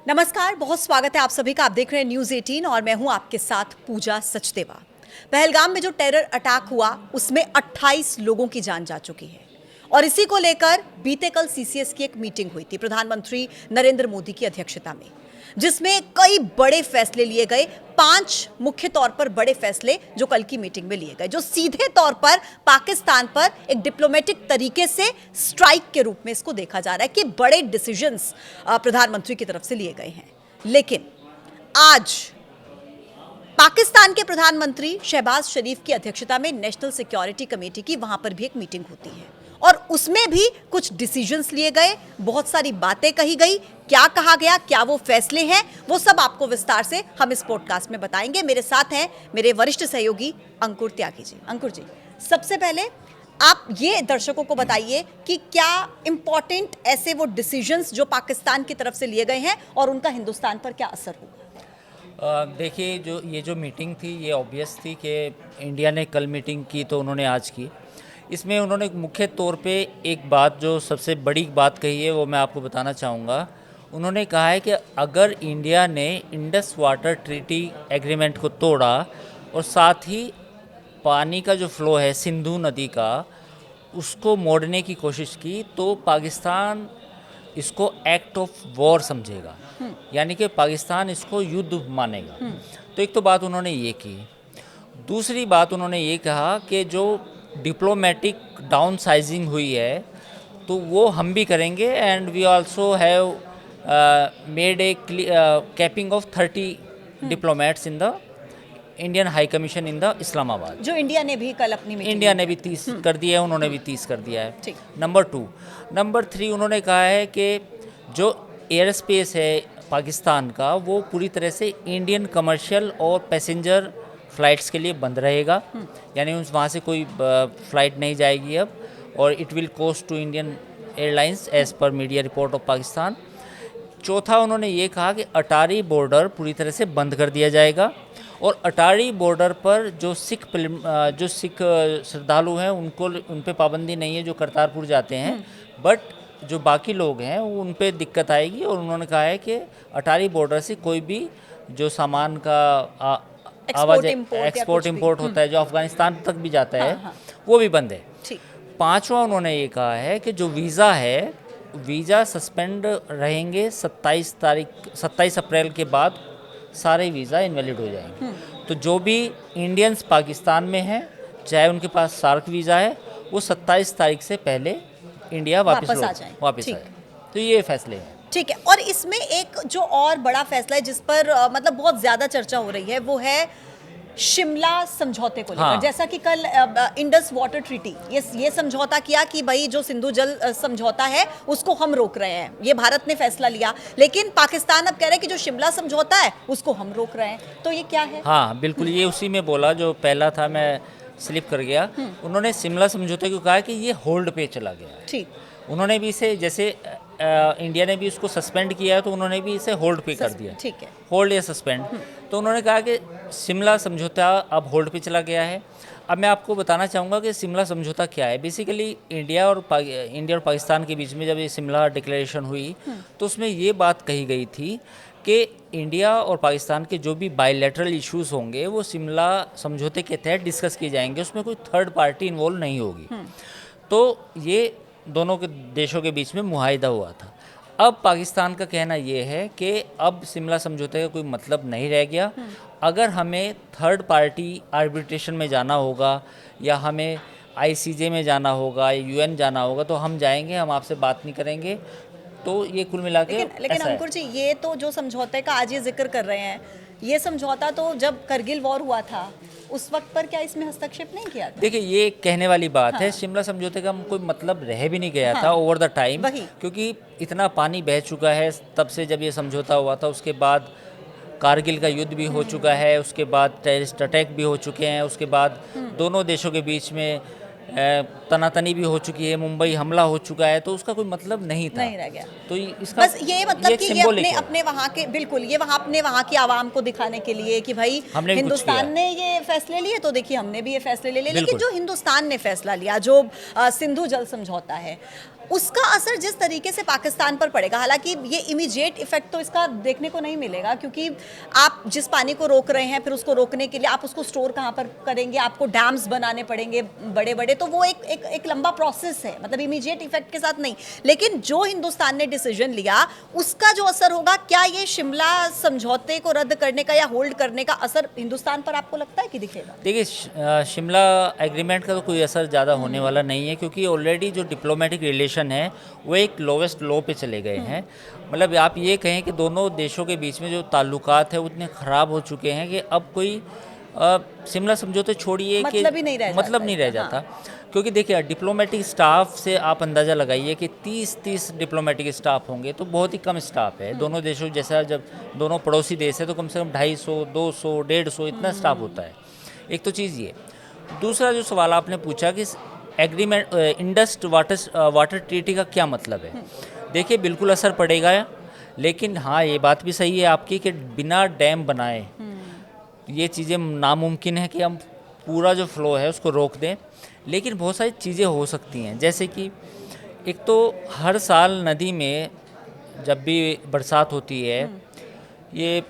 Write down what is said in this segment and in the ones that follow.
नमस्कार, बहुत स्वागत है आप सभी का। आप देख रहे हैं न्यूज़ 18 और मैं हूं आपके साथ पूजा सचदेवा। पहलगाम में जो टेरर अटैक हुआ उसमें 28 लोगों की जान जा चुकी है और इसी को लेकर बीते कल सीसीएस की एक मीटिंग हुई थी प्रधानमंत्री नरेंद्र मोदी की अध्यक्षता में, जिसमें कई बड़े फैसले लिए गए। 5 मुख्य तौर पर बड़े फैसले जो कल की मीटिंग में लिए गए, जो सीधे तौर पर पाकिस्तान पर एक डिप्लोमेटिक तरीके से स्ट्राइक के रूप में इसको देखा जा रहा है कि बड़े डिसीजंस प्रधानमंत्री की तरफ से लिए गए हैं। लेकिन आज पाकिस्तान के प्रधानमंत्री शहबाज शरीफ की अध्यक्षता में नेशनल सिक्योरिटी कमेटी की वहां पर भी एक मीटिंग होती है और उसमें भी कुछ डिसीजंस लिए गए, बहुत सारी बातें कही गई। क्या कहा गया, क्या वो फैसले हैं, वो सब आपको विस्तार से हम इस पॉडकास्ट में बताएंगे। मेरे साथ हैं मेरे वरिष्ठ सहयोगी अंकुर त्यागी जी। अंकुर जी, सबसे पहले आप ये दर्शकों को बताइए कि क्या इंपॉर्टेंट ऐसे वो डिसीजंस जो पाकिस्तान की तरफ से लिए गए हैं और उनका हिंदुस्तान पर क्या असर होगा। देखिए, जो मीटिंग थी ये ऑब्वियस थी कि इंडिया ने कल मीटिंग की तो उन्होंने आज की। इसमें उन्होंने मुख्य तौर पे एक बात, जो सबसे बड़ी बात कही है, वो मैं आपको बताना चाहूँगा। उन्होंने कहा है कि अगर इंडिया ने इंडस वाटर ट्रीटी एग्रीमेंट को तोड़ा और साथ ही पानी का जो फ्लो है सिंधु नदी का, उसको मोड़ने की कोशिश की तो पाकिस्तान इसको एक्ट ऑफ वॉर समझेगा, यानी कि पाकिस्तान इसको युद्ध मानेगा। तो एक तो बात उन्होंने ये की। दूसरी बात उन्होंने ये कहा कि जो डिप्लोमेटिक डाउन साइजिंग हुई है तो वो हम भी करेंगे and we also have made a capping of 30 diplomats in the Indian high commission in the Islamabad. जो इंडिया ने भी कल अपनी मीटिंग इंडिया ने भी 30 कर दिया है, उन्होंने भी 30 कर दिया है। ठीक। नंबर 2। नंबर 3 उन्होंने कहा है कि जो एयर स्पेस है पाकिस्तान का वो पूरी तरह से इंडियन कमर्शियल और पैसेंजर फ़्लाइट्स के लिए बंद रहेगा, यानी वहाँ से कोई फ़्लाइट नहीं जाएगी अब, और it will cost to Indian airlines as per media report of Pakistan. चौथा उन्होंने ये कहा कि अटारी बॉर्डर पूरी तरह से बंद कर दिया जाएगा और अटारी बॉर्डर पर जो सिख श्रद्धालु हैं उन पे पाबंदी नहीं है जो करतारपुर जाते हैं, बट जो बाकी लोग हैं उन पे दिक्कत आएगी। और उन्होंने कहा है कि अटारी बॉर्डर से कोई भी जो सामान का एक्सपोर्ट इंपोर्ट होता है जो अफ़गानिस्तान तक भी जाता है, वो भी बंद है। पांचवा उन्होंने ये कहा है कि जो वीज़ा है, वीज़ा सस्पेंड रहेंगे 27 अप्रैल के बाद सारे वीज़ा इनवैलिड हो जाएंगे। तो जो भी इंडियंस पाकिस्तान में हैं, चाहे उनके पास सार्क वीज़ा है, वो 27 तारीख से पहले इंडिया वापस आ जाए। तो ये फैसले हैं। ठीक है। और इसमें एक जो और बड़ा फैसला है जिस पर मतलब बहुत ज़्यादा चर्चा हो रही है, वो है शिमला समझौते को लेकर। हाँ। जैसा कि कल इंडस वाटर ट्रीटी ये समझौता किया कि भाई जो सिंधु जल समझौता है उसको हम रोक रहे हैं, ये भारत ने फैसला लिया। लेकिन पाकिस्तान अब कह रहा है कि जो शिमला समझौता है उसको हम रोक रहे हैं। तो ये क्या है? हाँ बिल्कुल, ये उसी में बोला जो पहला था, मैं स्लिप कर गया। उन्होंने शिमला समझौते को कहा कि ये होल्ड पे चला गया। ठीक। उन्होंने भी इसे, जैसे इंडिया ने भी उसको सस्पेंड किया है तो उन्होंने भी इसे होल्ड पे कर दिया। ठीक है। होल्ड या सस्पेंड। तो उन्होंने कहा कि शिमला समझौता अब होल्ड पे चला गया है। अब मैं आपको बताना चाहूँगा कि शिमला समझौता क्या है। बेसिकली इंडिया और पाकिस्तान के बीच में जब ये शिमला डिक्लेरेशन हुई तो उसमें ये बात कही गई थी कि इंडिया और पाकिस्तान के जो भी बायलैटरल इश्यूज़ होंगे वो शिमला समझौते के तहत डिस्कस किए जाएंगे, उसमें कोई थर्ड पार्टी इन्वॉल्व नहीं होगी। तो ये दोनों के देशों के बीच में मुआहिदा हुआ था। अब पाकिस्तान का कहना ये है कि अब शिमला समझौते का कोई मतलब नहीं रह गया। अगर हमें थर्ड पार्टी आर्बिट्रेशन में जाना होगा या हमें आईसीजे में जाना होगा या यूएन जाना होगा तो हम जाएंगे, हम आपसे बात नहीं करेंगे। तो ये कुल मिला के लेकिन अंकुर जी, ये तो जो समझौते का आज ये जिक्र कर रहे हैं, ये समझौता तो जब करगिल वॉर हुआ था उस वक्त पर क्या इसमें हस्तक्षेप नहीं किया था? देखिए, ये कहने वाली बात है। शिमला समझौते का कोई मतलब रह भी नहीं गया था ओवर द टाइम, क्योंकि इतना पानी बह चुका है तब से जब ये समझौता हुआ था। उसके बाद कारगिल का युद्ध भी हो चुका है, उसके बाद टेररिस्ट अटैक भी हो चुके हैं, उसके बाद दोनों देशों के बीच में तनातनी भी हो चुकी है, मुंबई हमला हो चुका है, तो उसका कोई मतलब नहीं था। नहीं रह गया। तो इसका बस ये मतलब कि ये अपने वहाँ के, बिल्कुल ये अपने वहाँ की आवाम को दिखाने के लिए कि भाई हिंदुस्तान ने ये फैसले लिए तो देखिए हमने भी ये फैसले ले लिए। लेकिन जो हिंदुस्तान ने फैसला लिया, जो सिंधु जल समझौता है, उसका असर जिस तरीके से पाकिस्तान पर पड़ेगा, हालांकि ये इमीडिएट इफेक्ट तो इसका देखने को नहीं मिलेगा, क्योंकि आप जिस पानी को रोक रहे हैं फिर उसको रोकने के लिए आप उसको स्टोर कहाँ पर करेंगे, आपको डैम्स बनाने पड़ेंगे बड़े बड़े, तो वो एक लंबा प्रोसेस है, मतलब इमीडिएट इफेक्ट के साथ नहीं। लेकिन जो हिंदुस्तान ने डिसीजन लिया उसका जो असर होगा, क्या ये शिमला समझौते को रद्द करने का या होल्ड करने का असर हिंदुस्तान पर आपको लगता है कि दिखेगा? देखिए, शिमला एग्रीमेंट का तो कोई असर ज़्यादा होने वाला नहीं है, क्योंकि ऑलरेडी जो डिप्लोमेटिक रिलेशन है वो एक लोवेस्ट लो पे चले गए हैं। मतलब आप ये कहें कि दोनों देशों के बीच में जो ताल्लुकात है उतने ख़राब हो चुके हैं कि अब कोई शिमला समझौते छोड़िए कि मतलब ही नहीं रह जाता मतलब नहीं रह इसका, जाता। क्योंकि देखिए, डिप्लोमेटिक स्टाफ से आप अंदाज़ा लगाइए कि 30 डिप्लोमेटिक स्टाफ होंगे तो बहुत ही कम स्टाफ है। दोनों देशों जैसा, जब दोनों पड़ोसी देश है तो कम से कम 250, 200, 150 इतना स्टाफ होता है। एक तो चीज़ ये। दूसरा जो सवाल आपने पूछा कि एग्रीमेंट इंडस वाटर ट्रीटी का क्या मतलब है, देखिए बिल्कुल असर पड़ेगा, लेकिन हाँ ये बात भी सही है आपकी कि बिना डैम बनाए ये चीज़ें नामुमकिन है कि हम पूरा जो फ्लो है उसको रोक दें। लेकिन बहुत सारी चीज़ें हो सकती हैं, जैसे कि एक तो हर साल नदी में जब भी बरसात होती है, ये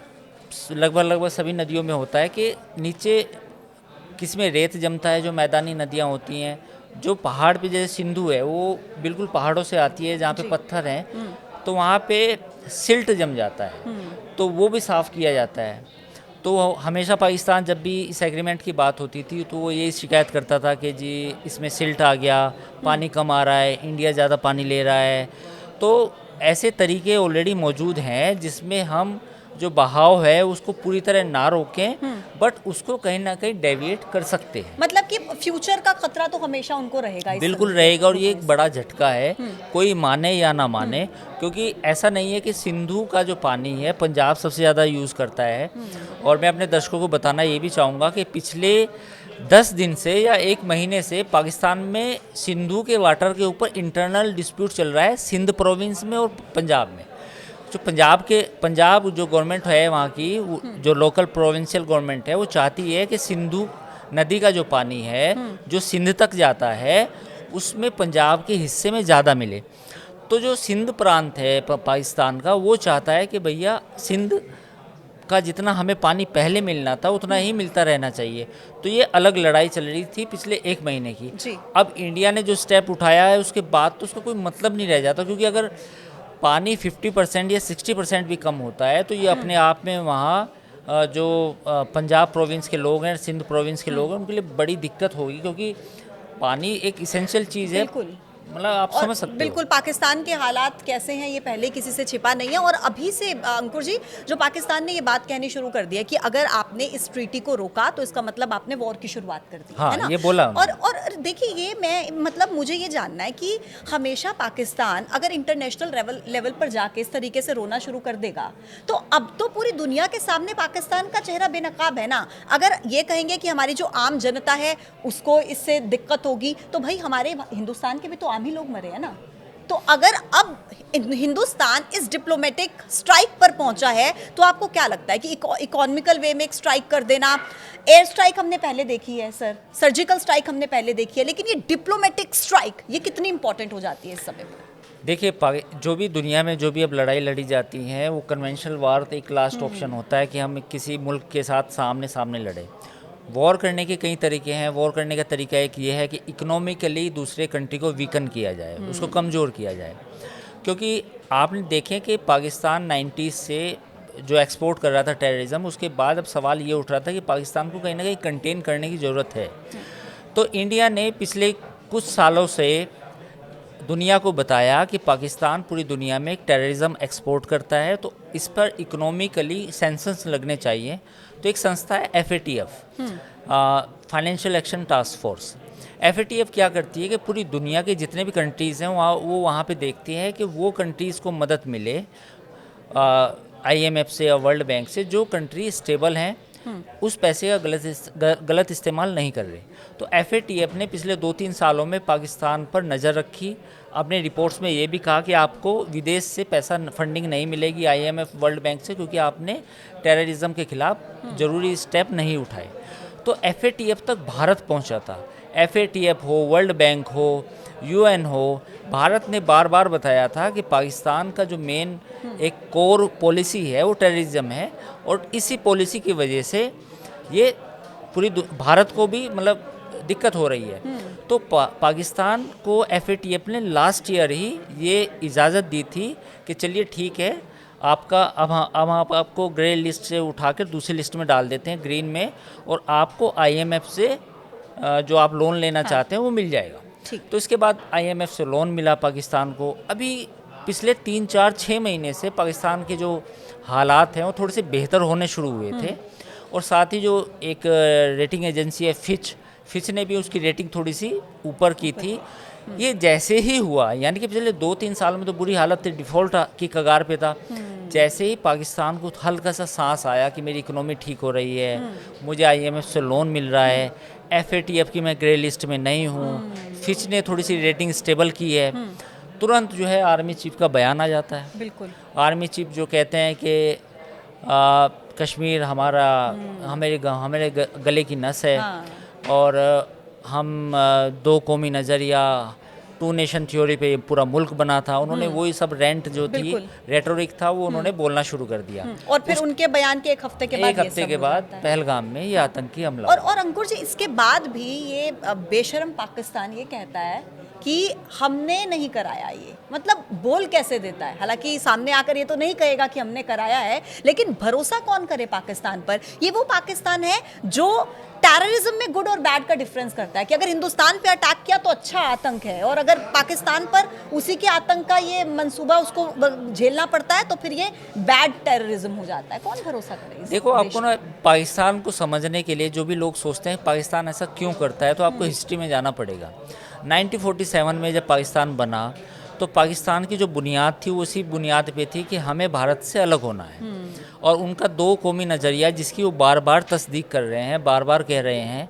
लगभग सभी नदियों में होता है कि नीचे किसमें रेत जमता है, जो मैदानी नदियाँ होती हैं, जो पहाड़ पे जैसे सिंधु है वो बिल्कुल पहाड़ों से आती है जहाँ पे पत्थर हैं, तो वहाँ पे सिल्ट जम जाता है, तो वो भी साफ़ किया जाता है। तो हमेशा पाकिस्तान जब भी इस एग्रीमेंट की बात होती थी तो वो ये शिकायत करता था कि जी इसमें सिल्ट आ गया, पानी कम आ रहा है, इंडिया ज़्यादा पानी ले रहा है। तो ऐसे तरीके ऑलरेडी मौजूद हैं जिसमें हम जो बहाव है उसको पूरी तरह ना रोकें, बट उसको कहीं ना कहीं डेविएट कर सकते हैं। मतलब कि फ्यूचर का खतरा तो हमेशा उनको रहेगा इस बिल्कुल समझौते रहेगा, और की ये वजह एक बड़ा झटका है, कोई माने या ना माने, क्योंकि ऐसा नहीं है कि सिंधु का जो पानी है पंजाब सबसे ज़्यादा यूज़ करता है। और मैं अपने दर्शकों को बताना ये भी चाहूँगा कि पिछले 10 दिन से या 1 महीने से पाकिस्तान में सिंधु के वाटर के ऊपर इंटरनल डिस्प्यूट चल रहा है, सिंध प्रोविंस में और पंजाब में। जो पंजाब जो गवर्नमेंट है वहाँ की, जो लोकल प्रोविंशियल गवर्नमेंट है, वो चाहती है कि सिंधु नदी का जो पानी है जो सिंध तक जाता है उसमें पंजाब के हिस्से में ज़्यादा मिले। तो जो सिंध प्रांत है पाकिस्तान का, वो चाहता है कि भैया सिंध का जितना हमें पानी पहले मिलना था उतना ही मिलता रहना चाहिए। तो ये अलग लड़ाई चल रही थी पिछले 1 महीने की। जी। अब इंडिया ने जो स्टेप उठाया है उसके बाद तो उसका कोई मतलब नहीं रह जाता, क्योंकि अगर पानी 50% या 60% भी कम होता है तो ये अपने आप में वहाँ जो पंजाब प्रोविंस के लोग हैं, सिंध प्रोविंस के लोग हैं, उनके लिए बड़ी दिक्कत होगी, क्योंकि पानी एक इसेंशियल चीज़ है। बिल्कुल। मतलब आप और समझ सकते हो। बिल्कुल पाकिस्तान के हालात कैसे हैं ये पहले किसी से छिपा नहीं है। और अभी से अंकुर जी, जो पाकिस्तान ने ये बात कहनी शुरू कर दी है कि अगर आपने इस ट्रीटी को रोका तो इसका मतलब आपने वॉर की शुरुआत कर दी, हाँ, है ना? ये बोला और देखिए, ये मैं मतलब मुझे ये जानना है कि हमेशा पाकिस्तान अगर इंटरनेशनल लेवल पर जाके इस तरीके से रोना शुरू कर देगा तो अब तो पूरी दुनिया के सामने पाकिस्तान का चेहरा बेनकाब है ना। अगर ये कहेंगे कि हमारी जो आम जनता है उसको इससे दिक्कत होगी, तो भाई हमारे हिंदुस्तान के भी तो आम ही लोग मरे हैं ना। तो अगर अब हिंदुस्तान इस डिप्लोमेटिक स्ट्राइक पर पहुंचा है तो आपको क्या लगता है कि इकोनॉमिकल वे में एक स्ट्राइक कर देना, एयर स्ट्राइक हमने पहले देखी है सर, सर्जिकल स्ट्राइक हमने पहले देखी है, लेकिन ये डिप्लोमेटिक स्ट्राइक ये कितनी इंपॉर्टेंट हो जाती है इस समय पर? देखिए, जो भी दुनिया में जो भी अब लड़ाई लड़ी जाती हैं वो कन्वेंशनल वार तो एक लास्ट ऑप्शन होता है कि हम किसी मुल्क के साथ सामने सामने लड़े। वॉर करने के कई तरीके हैं। वॉर करने का तरीका एक ये है कि इकोनॉमिकली दूसरे कंट्री को वीकन किया जाए, उसको कमज़ोर किया जाए। क्योंकि आपने देखें कि पाकिस्तान 90s से जो एक्सपोर्ट कर रहा था टेररिज्म, उसके बाद अब सवाल ये उठ रहा था कि पाकिस्तान को कहीं ना कहीं कंटेन करने की ज़रूरत है। तो इंडिया ने पिछले कुछ सालों से दुनिया को बताया कि पाकिस्तान पूरी दुनिया में एक टेररिज्म एक्सपोर्ट करता है, तो इस पर इकोनॉमिकली सैंक्शंस लगने चाहिए। तो एक संस्था है FATF, financial action task force. FATF क्या करती है कि पूरी दुनिया के जितने भी कंट्रीज़ हैं वो वहाँ पे देखती है कि वो कंट्रीज़ को मदद मिले IMF से या वर्ल्ड बैंक से, जो कंट्री स्टेबल हैं उस पैसे का गलत इस्तेमाल नहीं कर रहे। तो FATF ने पिछले 2-3 सालों में पाकिस्तान पर नज़र रखी। अपने रिपोर्ट्स में ये भी कहा कि आपको विदेश से पैसा फंडिंग नहीं मिलेगी IMF वर्ल्ड बैंक से, क्योंकि आपने टेररिज्म के खिलाफ ज़रूरी स्टेप नहीं उठाए। तो FATF तक भारत पहुंचा था। FATF हो, वर्ल्ड बैंक हो, UN हो, भारत ने बार बार बताया था कि पाकिस्तान का जो मेन एक कोर पॉलिसी है वो टेररिज्म है, और इसी पॉलिसी की वजह से ये भारत को भी मतलब दिक्कत हो रही है। तो पाकिस्तान को FATF ने लास्ट ईयर ही ये इजाज़त दी थी कि चलिए ठीक है, आपका अब हम आपको ग्रे लिस्ट से उठाकर दूसरी लिस्ट में डाल देते हैं, ग्रीन में, और आपको IMF से जो आप लोन लेना चाहते हैं वो मिल जाएगा। तो इसके बाद IMF से लोन मिला पाकिस्तान को। अभी पिछले 3-4-6 महीने से पाकिस्तान के जो हालात हैं वो थोड़े से बेहतर होने शुरू हुए थे, और साथ ही जो एक रेटिंग एजेंसी है फिच ने भी उसकी रेटिंग थोड़ी सी ऊपर की थी। ये जैसे ही हुआ, यानी कि पिछले 2-3 साल में तो बुरी हालत थी, डिफ़ॉल्ट की कगार पे था। जैसे ही पाकिस्तान को हल्का सा सांस आया कि मेरी इकोनॉमी ठीक हो रही है, मुझे IMF से लोन मिल रहा है, FATF की मैं ग्रे लिस्ट में नहीं हूँ, फिच ने थोड़ी सी रेटिंग स्टेबल की है, तुरंत जो है आर्मी चीफ का बयान आ जाता है। बिल्कुल। आर्मी चीफ जो कहते हैं कि कश्मीर हमारे गले की नस है, और हम दो कौमी नज़रिया, 2 नेशन थ्योरी पे पूरा मुल्क बना था। उन्होंने वही सब रेंट जो थी, रेटोरिक था, वो उन्होंने बोलना शुरू कर दिया। और फिर उनके बयान के एक हफ्ते के बाद पहलगाम में ये आतंकी हमला। और अंकुर जी, इसके बाद भी ये बेशरम पाकिस्तान ये कहता है कि हमने नहीं कराया। ये मतलब बोल कैसे देता है? हालांकि सामने आकर ये तो नहीं कहेगा कि हमने कराया है, लेकिन भरोसा कौन करे पाकिस्तान पर? ये वो पाकिस्तान है जो टेररिज्म में गुड और बैड का डिफरेंस करता है कि अगर हिंदुस्तान पे अटैक किया तो अच्छा आतंक है, और अगर पाकिस्तान पर उसी के आतंक का ये मंसूबा उसको झेलना पड़ता है तो फिर ये बैड टेररिज्म हो जाता है। कौन भरोसा करे? देखो, आपको ना पाकिस्तान को समझने के लिए जो भी लोग सोचते हैं पाकिस्तान ऐसा क्यों करता है, तो आपको हिस्ट्री में जाना पड़ेगा। 1947 में जब पाकिस्तान बना तो पाकिस्तान की जो बुनियाद थी वो उसी बुनियाद पे थी कि हमें भारत से अलग होना है, और उनका 2 कौमी नज़रिया जिसकी वो बार बार तस्दीक कर रहे हैं, बार बार कह रहे हैं।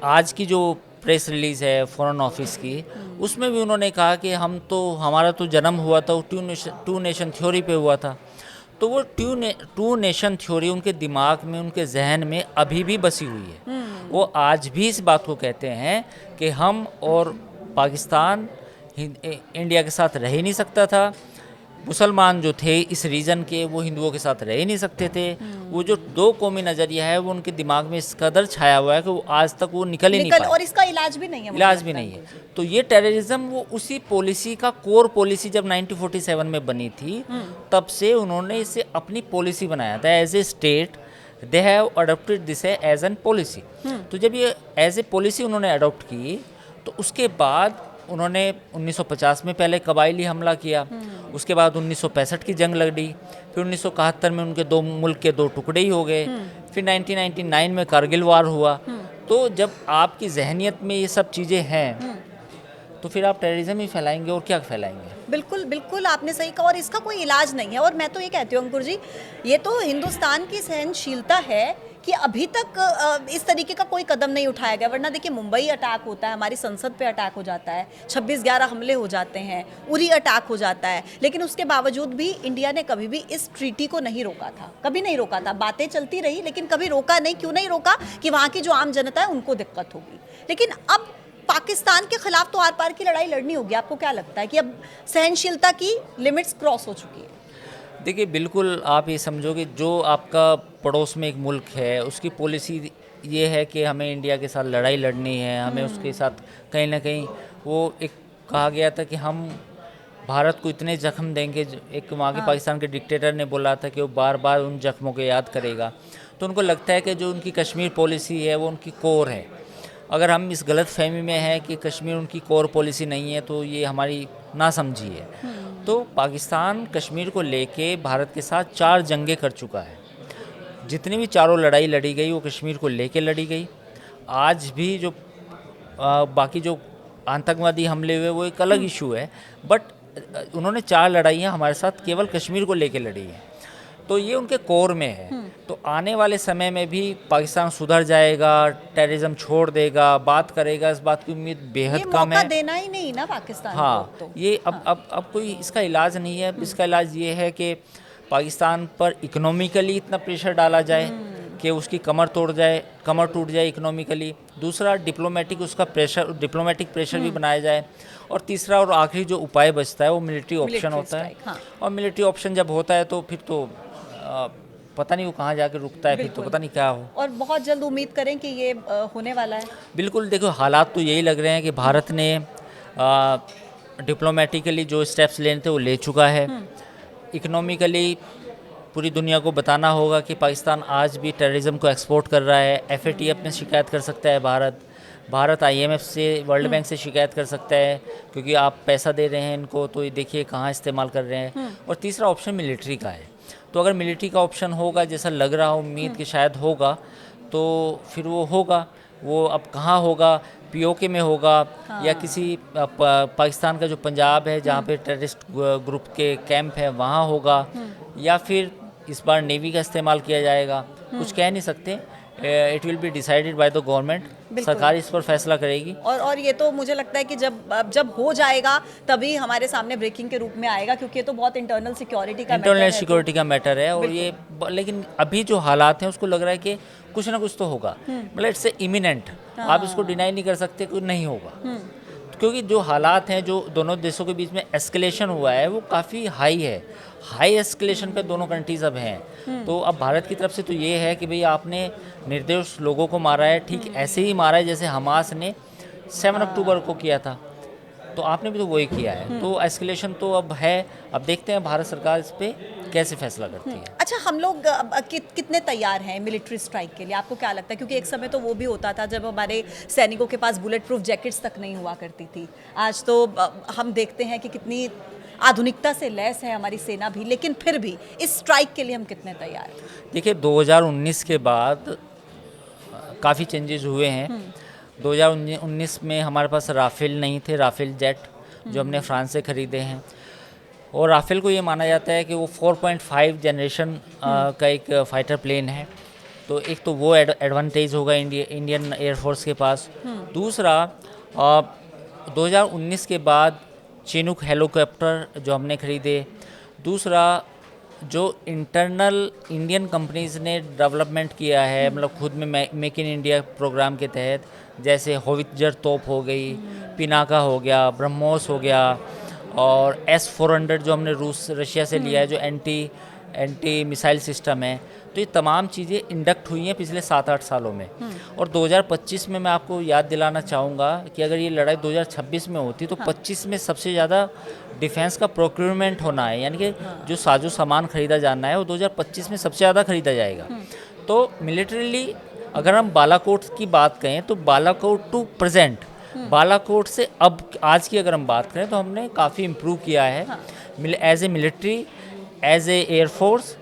आज की जो प्रेस रिलीज़ है फॉरेन ऑफिस की, उसमें भी उन्होंने कहा कि हमारा तो जन्म हुआ था 2 नेशन थ्योरी पे हुआ था। तो वो 2 नेशन थ्योरी उनके दिमाग में, उनके जहन में अभी भी बसी हुई है। वो आज भी इस बात को कहते हैं कि हम और पाकिस्तान इंडिया के साथ रह ही नहीं सकता था। मुसलमान जो थे इस रीजन के, वो हिंदुओं के साथ रह ही नहीं सकते थे। वो जो 2 कौमी नज़रिया है वो उनके दिमाग में इस कदर छाया हुआ है कि वो आज तक वो निकल ही नहीं पाए, और इसका इलाज भी नहीं है। इलाज भी नहीं है। तो ये टेररिज्म वो उसी पॉलिसी का कोर पॉलिसी जब 1947 में बनी थी, तब से उन्होंने इसे अपनी पॉलिसी बनाया था। As a state they have adopted this as an policy. तो जब ये एज ए पॉलिसी उन्होंने अडोप्ट की, तो उसके बाद उन्होंने 1950 में पहले कबायली हमला किया, उसके बाद 1965 की जंग लड़ी, फिर 1971 में उनके 2 मुल्क के 2 टुकड़े ही हो गए, फिर 1999 में कारगिल वार हुआ। तो जब आपकी जहनियत में ये सब चीज़ें हैं तो फिर आप टेररिज्म ही फैलाएंगे, और क्या फैलाएंगे? बिल्कुल बिल्कुल, आपने सही कहा, और इसका कोई इलाज नहीं है। और मैं तो ये कहती हूँ अंकुर जी, ये तो हिंदुस्तान की सहनशीलता है कि अभी तक इस तरीके का कोई कदम नहीं उठाया गया। वरना देखिए, मुंबई अटैक होता है, हमारी संसद पे अटैक हो जाता है, 26/11 हमले हो जाते हैं, उरी अटैक हो जाता है, लेकिन उसके बावजूद भी इंडिया ने कभी भी इस ट्रीटी को नहीं रोका था। कभी नहीं रोका था। बातें चलती रही लेकिन कभी रोका नहीं। क्यों नहीं रोका? कि वहाँ की जो आम जनता है उनको दिक्कत होगी। लेकिन अब पाकिस्तान के खिलाफ तो आर पार की लड़ाई लड़नी होगी। आपको क्या लगता है कि अब सहनशीलता की लिमिट्स क्रॉस हो चुकी है? देखिए, बिल्कुल आप ये समझो कि जो आपका पड़ोस में एक मुल्क है, उसकी पॉलिसी ये है कि हमें इंडिया के साथ लड़ाई लड़नी है, हमें उसके साथ कहीं ना कहीं वो एक कहा गया था कि हम भारत को इतने जख्म देंगे। एक वहाँ के पाकिस्तान के डिक्टेटर ने बोला था कि वो बार बार उन जख्मों को याद करेगा। तो उनको लगता है कि जो उनकी कश्मीर पॉलिसी है वो उनकी कोर है। अगर हम इस गलत फहमी में है कि कश्मीर उनकी कोर पॉलिसी नहीं है, तो ये हमारी नासमझी है। तो पाकिस्तान कश्मीर को लेके भारत के साथ 4 जंगें कर चुका है। जितनी भी चारों लड़ाई लड़ी गई वो कश्मीर को लेके लड़ी गई। आज भी जो बाकी जो आतंकवादी हमले हुए वो एक अलग इशू है, बट उन्होंने 4 लड़ाइयाँ हमारे साथ केवल कश्मीर को लेके लड़ी हैं। तो ये उनके कोर में है। तो आने वाले समय में भी पाकिस्तान सुधर जाएगा, टेररिज्म छोड़ देगा, बात करेगा, इस बात की उम्मीद बेहद कम है। मौका देना ही नहीं ना पाकिस्तान हाँ, को तो। ये अब कोई इसका इलाज नहीं है। इसका इलाज ये है कि पाकिस्तान पर इकोनॉमिकली इतना प्रेशर डाला जाए कि उसकी कमर टूट जाए इकोनॉमिकली। दूसरा डिप्लोमेटिक प्रेशर भी बनाया जाए। और तीसरा और आखिरी जो उपाय बचता है वो मिलिट्री ऑप्शन Military होता है। strike, हाँ। और मिलिट्री ऑप्शन जब होता है तो फिर तो पता नहीं वो कहाँ जाके रुकता है, फिर तो बिल्कुल। पता नहीं क्या हो। और बहुत जल्द उम्मीद करें कि ये होने वाला है। बिल्कुल, देखो हालात तो यही लग रहे हैं कि भारत ने डिप्लोमेटिकली जो स्टेप्स लेने थे वो ले चुका है। इकोनॉमिकली पूरी दुनिया को बताना होगा कि पाकिस्तान आज भी टेररिज्म को एक्सपोर्ट कर रहा है। FATF में शिकायत कर सकता है भारत IMF से, वर्ल्ड बैंक से शिकायत कर सकता है, क्योंकि आप पैसा दे रहे हैं इनको तो ये देखिए कहाँ इस्तेमाल कर रहे हैं। और तीसरा ऑप्शन मिलिट्री का है। तो अगर मिलिट्री का ऑप्शन होगा, जैसा लग रहा उम्मीद कि शायद होगा, तो फिर वो होगा। वो अब कहाँ होगा, POK में होगा, या किसी पाकिस्तान का जो पंजाब है जहाँ पे टेररिस्ट ग्रुप के कैंप है वहाँ होगा, या फिर इस बार नेवी का इस्तेमाल किया जाएगा। कुछ कह नहीं सकते। It will be decided by the government. सरकार इस पर फैसला करेगी। और ये तो मुझे लगता है कि जब हो जाएगा तभी हमारे सामने ब्रेकिंग के रूप में आएगा, क्योंकि ये तो बहुत इंटरनल सिक्योरिटी का मैटर है। सिक्योरिटी का मैटर है। और ये लेकिन अभी जो हालात हैं उसको लग रहा है कि कुछ ना कुछ तो होगा। मतलब इट्स इमिनेंट। आप इसको डिनाई नहीं कर सकते कि नहीं होगा, क्योंकि जो हालात हैं, जो दोनों देशों के बीच में एस्केलेशन हुआ है वो काफ़ी हाई एस्केलेशन पे दोनों कंट्रीज अब हैं। तो अब भारत की तरफ से तो ये है कि भाई आपने निर्दोष लोगों को मारा है, ठीक ऐसे ही मारा है जैसे हमास ने 7 अक्टूबर को किया था। तो आपने भी तो वही किया है। तो एस्केलेशन तो अब है। अब देखते हैं भारत सरकार इस पे कैसे फैसला करती है। अच्छा, हम लोग कितने तैयार हैं मिलिट्री स्ट्राइक के लिए? आपको क्या लगता है? क्योंकि एक समय तो वो भी होता था जब हमारे सैनिकों के पास बुलेट प्रूफ जैकेट्स तक नहीं हुआ करती थी। आज तो हम देखते हैं कि कितनी आधुनिकता से लैस है हमारी सेना भी, लेकिन फिर भी इस स्ट्राइक के लिए हम कितने तैयार हैं? देखिए 2019 के बाद काफ़ी चेंजेस हुए हैं। 2019 में हमारे पास राफेल नहीं थे, राफेल जेट जो हमने फ्रांस से ख़रीदे हैं। और राफेल को ये माना जाता है कि वो 4.5 जनरेशन का एक फाइटर प्लेन है। तो एक तो वो एडवांटेज होगा इंडियन एयरफोर्स के पास। दूसरा 2019 के बाद चिनूक हेलीकॉप्टर जो हमने ख़रीदे। दूसरा जो इंटरनल इंडियन कंपनीज़ ने डेवलपमेंट किया है, मतलब खुद में मेक इन इंडिया प्रोग्राम के तहत, जैसे होवित्जर तोप हो गई, पिनाका हो गया, ब्रह्मोस हो गया, और S-400 जो हमने रशिया से लिया है, जो एंटी मिसाइल सिस्टम है। तो ये तमाम चीज़ें इंडक्ट हुई हैं पिछले 7-8 सालों में। और 2025 में मैं आपको याद दिलाना चाहूँगा कि अगर ये लड़ाई 2026 में होती तो 25 में सबसे ज़्यादा डिफेंस का प्रोक्योरमेंट होना है, यानी कि जो साजो सामान खरीदा जाना है वो 2025 में सबसे ज़्यादा खरीदा जाएगा। तो मिलिट्रीली अगर हम बालाकोट की बात करें तो बालाकोट टू प्रेजेंट, बालाकोट से अब आज की अगर हम बात करें तो हमने काफ़ी इम्प्रूव किया है as a military, as a air force.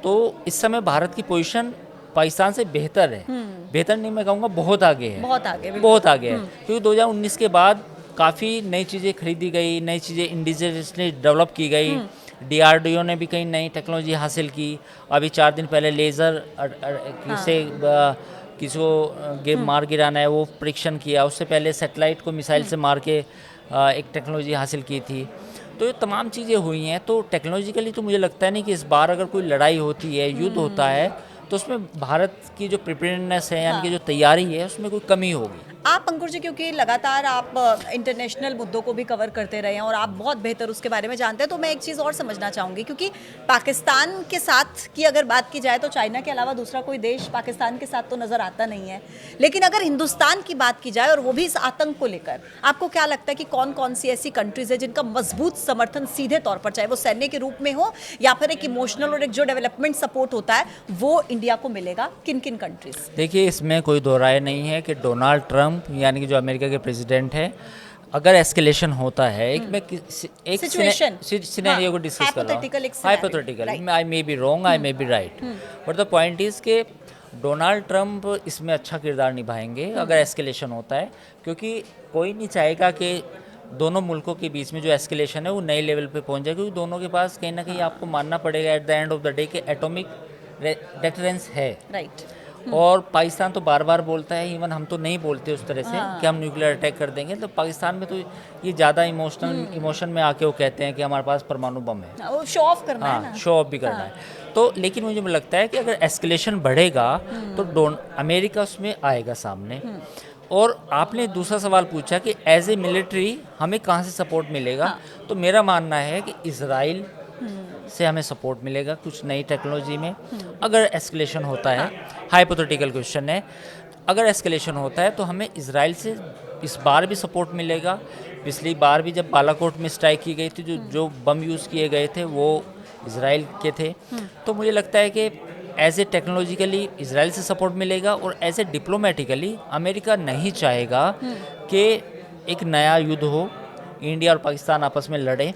तो इस समय भारत की पोजीशन पाकिस्तान से बेहतर है। बेहतर नहीं, मैं कहूँगा बहुत आगे है। बहुत आगे है, क्योंकि 2019 के बाद काफ़ी नई चीज़ें खरीदी गई, नई चीज़ें इंडिजिनियसली डेवलप की गई। DRDO ने भी कई नई टेक्नोलॉजी हासिल की। अभी 4 दिन पहले लेज़र से किसी को मार गिराना है वो परीक्षण किया। उससे पहले सैटेलाइट को मिसाइल से मार के एक टेक्नोलॉजी हासिल की थी। तो ये तमाम चीज़ें हुई हैं। तो टेक्नोलॉजिकली तो मुझे लगता है नहीं कि इस बार अगर कोई लड़ाई होती है, युद्ध होता है, तो उसमें भारत की जो प्रिपेयर्डनेस है, यानी कि जो तैयारी है, उसमें कोई कमी होगी। आप अंकुर जी, क्योंकि लगातार आप इंटरनेशनल मुद्दों को भी कवर करते रहे हैं और आप बहुत बेहतर उसके बारे में जानते हैं, तो मैं एक चीज़ और समझना चाहूँगी। क्योंकि पाकिस्तान के साथ की अगर बात की जाए तो चाइना के अलावा दूसरा कोई देश पाकिस्तान के साथ तो नज़र आता नहीं है। लेकिन अगर हिंदुस्तान की बात की जाए, और वो भी इस आतंक को लेकर, आपको क्या लगता है कि कौन कौन सी ऐसी कंट्रीज़ है जिनका मजबूत समर्थन सीधे तौर पर, चाहे वो सैन्य के रूप में हो या फिर एक इमोशनल और एक जो डेवलपमेंट सपोर्ट होता है, वो इंडिया को मिलेगा? किन किन कंट्रीज़? देखिए, इसमें कोई दो राय नहीं है कि डोनाल्ड ट्रंप यानी कि जो अमेरिका के प्रेसिडेंट हैं, अगर एस्केलेशन होता है, एक सिनेरियो को डिस्कस कर रहा हूँ, hypothetical, I may be wrong, I may be right, but the point is के डोनाल्ड ट्रंप इसमें अच्छा किरदार निभाएंगे अगर एस्केलेशन होता है, क्योंकि कोई नहीं चाहेगा कि दोनों मुल्कों के बीच में जो एस्केलेशन है वो नए लेवल पे पहुंच जाए, क्योंकि दोनों के पास कहीं ना कहीं आपको मानना पड़ेगा at the end of the day के एटॉमिक डेटरेंस है। राइट। और पाकिस्तान तो बार बार बोलता है, इवन हम तो नहीं बोलते उस तरह से कि हम न्यूक्लियर अटैक कर देंगे। तो पाकिस्तान में तो ये ज़्यादा इमोशन में आके वो कहते हैं कि हमारे पास परमाणु बम है। वो शो ऑफ करना है ना। हाँ, शो ऑफ भी करना है। तो लेकिन मुझे लगता है कि अगर एस्केलेशन बढ़ेगा तो अमेरिका उसमें आएगा सामने। और आपने दूसरा सवाल पूछा कि एज ए मिलिट्री हमें कहाँ से सपोर्ट मिलेगा। तो मेरा मानना है कि इजराइल से हमें सपोर्ट मिलेगा कुछ नई टेक्नोलॉजी में। अगर एस्केलेशन होता है, हाइपोथेटिकल क्वेश्चन है, अगर एस्केलेशन होता है तो हमें इजराइल से इस बार भी सपोर्ट मिलेगा। पिछली बार भी जब बालाकोट में स्ट्राइक की गई थी, जो बम यूज़ किए गए थे वो इजराइल के थे। तो मुझे लगता है कि एज ए टेक्नोलॉजिकली इजराइल से सपोर्ट मिलेगा, और एज ए डिप्लोमेटिकली अमेरिका नहीं चाहेगा कि एक नया युद्ध हो, इंडिया और पाकिस्तान आपस में लड़े।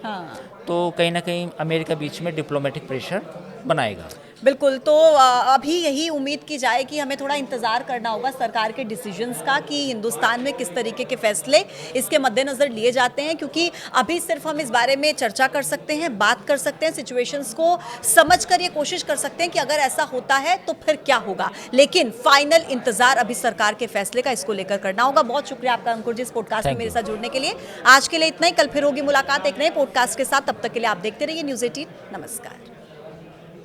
तो कहीं ना कहीं अमेरिका बीच में डिप्लोमेटिक प्रेशर बनाएगा। बिल्कुल। तो अभी यही उम्मीद की जाए कि हमें थोड़ा इंतज़ार करना होगा सरकार के डिसीजंस का कि हिंदुस्तान में किस तरीके के फैसले इसके मद्देनज़र लिए जाते हैं, क्योंकि अभी सिर्फ हम इस बारे में चर्चा कर सकते हैं, बात कर सकते हैं, सिचुएशंस को समझ कर ये कोशिश कर सकते हैं कि अगर ऐसा होता है तो फिर क्या होगा। लेकिन फाइनल इंतज़ार अभी सरकार के फैसले का इसको लेकर करना होगा। बहुत शुक्रिया आपका अंकुर जी इस पॉडकास्ट में मेरे साथ जुड़ने के लिए। आज के लिए इतना ही। कल फिर होगी मुलाकात एक नए पॉडकास्ट के साथ। तब तक के लिए आप देखते रहिए न्यूज़ 18। नमस्कार।